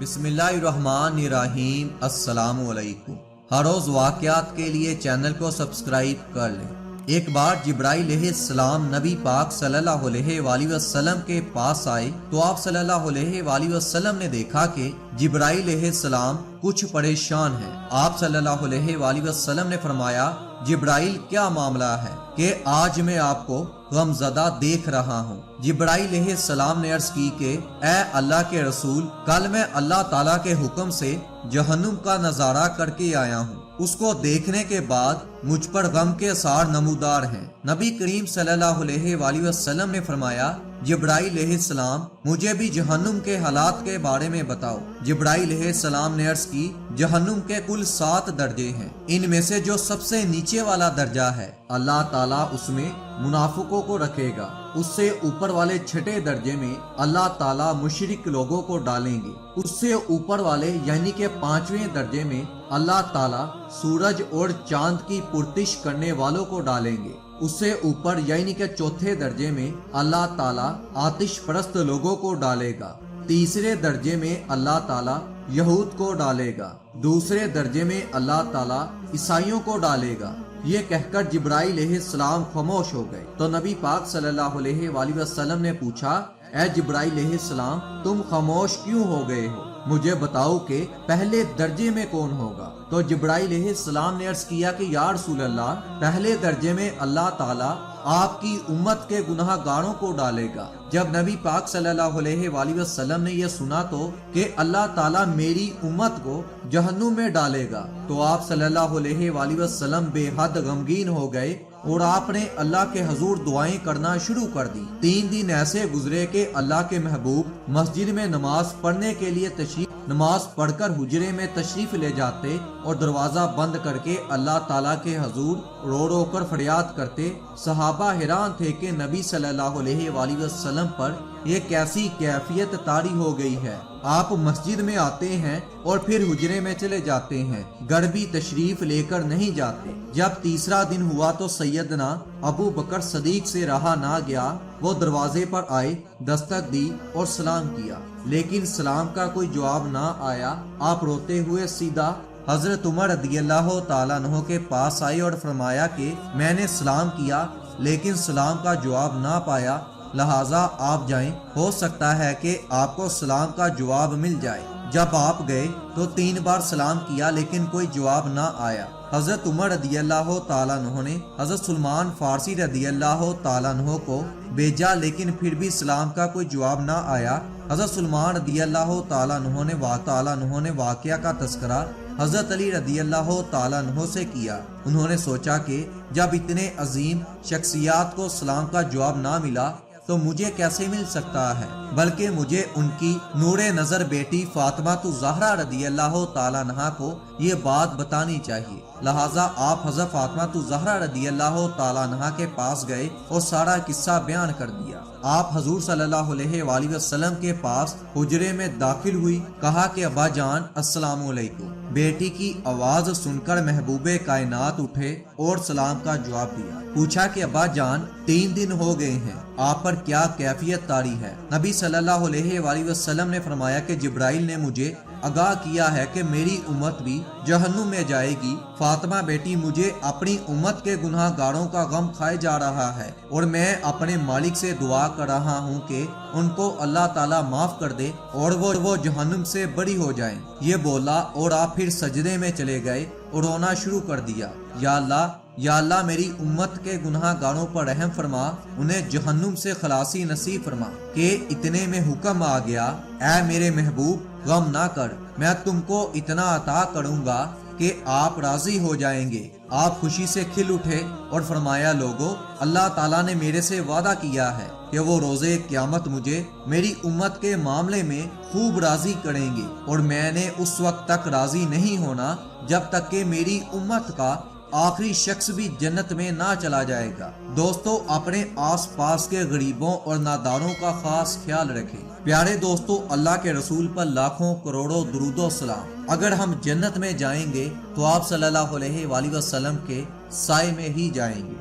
بسم اللہ الرحمن الرحیم۔ السلام علیکم۔ ہر روز واقعات کے لیے چینل کو سبسکرائب کر لیں۔ ایک بار جبرائیل علیہ السلام نبی پاک صلی اللہ علیہ وآلہ وسلم کے پاس آئے تو آپ صلی اللہ علیہ وآلہ وسلم نے دیکھا کہ جبرائیل علیہ السلام کچھ پریشان ہیں۔ آپ صلی اللہ علیہ وآلہ وسلم نے فرمایا، جبرائیل کیا معاملہ ہے کہ آج میں آپ کو غمزدہ دیکھ رہا ہوں؟ جبرائیل علیہ السلام نے عرض کی کہ اے اللہ کے رسول، کل میں اللہ تعالیٰ کے حکم سے جہنم کا نظارہ کر کے آیا ہوں۔ اس کو دیکھنے کے بعد مجھ پر غم کے آثار نمودار ہیں۔ نبی کریم صلی اللہ علیہ وآلہ وسلم نے فرمایا، جبرائیل علیہ السلام مجھے بھی جہنم کے حالات کے بارے میں بتاؤ۔ جبرائیل علیہ السلام نے عرض کی، جہنم کے کل 7 درجے ہیں، ان میں سے جو سب سے نیچے والا درجہ ہے اللہ تعالیٰ اس میں منافقوں کو رکھے گا۔ اس سے اوپر والے 6 درجے میں اللہ تعالیٰ مشرک لوگوں کو ڈالیں گے۔ اس سے اوپر والے یعنی کہ 5ویں درجے میں اللہ تعالیٰ سورج اور چاند کی پرستش کرنے والوں کو ڈالیں گے۔ اس سے اوپر یعنی کہ 4تھے درجے میں اللہ تعالیٰ آتش پرست لوگوں کو ڈالے گا۔ تیسرے درجے میں اللہ تعالیٰ یہود کو ڈالے گا۔ دوسرے درجے میں اللہ تعالیٰ عیسائیوں کو ڈالے گا۔ یہ کہہ کر جبرائیل علیہ السلام خاموش ہو گئے تو نبی پاک صلی اللہ علیہ وآلہ وسلم نے پوچھا، اے جبرائیل علیہ السلام تم خاموش کیوں ہو گئے ہو؟ مجھے بتاؤ کہ پہلے درجے میں کون ہوگا؟ تو جبرائیل علیہ السلام نے عرض کیا کہ یا رسول اللہ، پہلے درجے میں اللہ تعالیٰ آپ کی امت کے گناہ گاروں کو ڈالے گا۔ جب نبی پاک صلی اللہ علیہ وآلہ وسلم نے یہ سنا تو کہ اللہ تعالیٰ میری امت کو جہنم میں ڈالے گا تو آپ صلی اللہ علیہ وآلہ وسلم بے حد غمگین ہو گئے اور آپ نے اللہ کے حضور دعائیں کرنا شروع کر دی۔ 3 دن ایسے گزرے کہ اللہ کے محبوب مسجد میں نماز پڑھنے کے لیے نماز پڑھ کر حجرے میں تشریف لے جاتے اور دروازہ بند کر کے اللہ تعالیٰ کے حضور رو رو کر فریاد کرتے۔ صحابہ حیران تھے کہ نبی صلی اللہ علیہ وآلہ وسلم پر یہ کیسی کیفیت طاری ہو گئی ہے۔ آپ مسجد میں آتے ہیں اور پھر حجرے میں چلے جاتے ہیں، گھر بھی تشریف لے کر نہیں جاتے۔ جب تیسرا دن ہوا تو سیدنا ابو بکر صدیق سے رہا نہ گیا، وہ دروازے پر آئے، دستک دی اور سلام کیا، لیکن سلام کا کوئی جواب نہ آیا۔ آپ روتے ہوئے سیدھا حضرت عمر رضی اللہ تعالیٰ عنہ کے پاس آئے اور فرمایا کہ میں نے سلام کیا لیکن سلام کا جواب نہ پایا، لہٰذا آپ جائیں، ہو سکتا ہے کہ آپ کو سلام کا جواب مل جائے۔ جب آپ گئے تو 3 بار سلام کیا لیکن کوئی جواب نہ آیا۔ حضرت عمر رضی اللہ تعالیٰ عنہ نے حضرت سلمان فارسی رضی اللہ تعالیٰ عنہ کو بھیجا لیکن پھر بھی سلام کا کوئی جواب نہ آیا۔ حضرت سلمان رضی اللہ تعالیٰ عنہ نے واقعہ کا تذکرہ حضرت علی رضی اللہ تعالیٰ عنہ سے کیا۔ انہوں نے سوچا کہ جب اتنے عظیم شخصیات کو سلام کا جواب نہ ملا تو مجھے کیسے مل سکتا ہے، بلکہ مجھے ان کی نور نظر بیٹی فاطمہ الزہرا رضی اللہ تعالیٰ عنہا کو یہ بات بتانی چاہیے۔ لہٰذا آپ حضرت فاطمہ الزہرا رضی اللہ تعالیٰ عنہا کے پاس گئے اور سارا قصہ بیان کر دیا۔ آپ حضور صلی اللہ علیہ وآلہ وسلم کے پاس حجرے میں داخل ہوئی، کہا کہ ابا جان السلام علیکم۔ بیٹی کی آواز سن کر محبوب کائنات اٹھے اور سلام کا جواب دیا۔ پوچھا کہ ابا جان 3 دن ہو گئے ہیں، آپ پر کیا کیفیت طاری ہے؟ نبی صلی اللہ علیہ وآلہ وسلم نے فرمایا کہ جبرائیل نے مجھے آگاہ کیا ہے کہ میری امت بھی جہنم میں جائے گی۔ فاطمہ بیٹی، مجھے اپنی امت کے گناہ گاروں کا غم کھائے جا رہا ہے اور میں اپنے مالک سے دعا کر رہا ہوں کہ ان کو اللہ تعالیٰ معاف کر دے اور وہ جہنم سے بری ہو جائیں۔ یہ بولا اور آپ پھر سجدے میں چلے گئے اور رونا شروع کر دیا۔ یا اللہ میری امت کے گناہ گاروں پر رحم فرما، انہیں جہنم سے خلاصی نصیب فرما۔ کہ اتنے میں حکم آ گیا، اے میرے محبوب غم نہ کر، میں تم کو اتنا عطا کروں گا کہ آپ راضی ہو جائیں گے۔ آپ خوشی سے کھل اٹھے اور فرمایا، لوگو اللہ تعالیٰ نے میرے سے وعدہ کیا ہے کہ وہ روزے قیامت مجھے میری امت کے معاملے میں خوب راضی کریں گے اور میں نے اس وقت تک راضی نہیں ہونا جب تک کہ میری امت کا آخری شخص بھی جنت میں نہ چلا جائے گا۔ دوستو، اپنے آس پاس کے غریبوں اور ناداروں کا خاص خیال رکھیں۔ پیارے دوستو، اللہ کے رسول پر لاکھوں کروڑوں درود و سلام۔ اگر ہم جنت میں جائیں گے تو آپ صلی اللہ علیہ وآلہ وسلم کے سائے میں ہی جائیں گے۔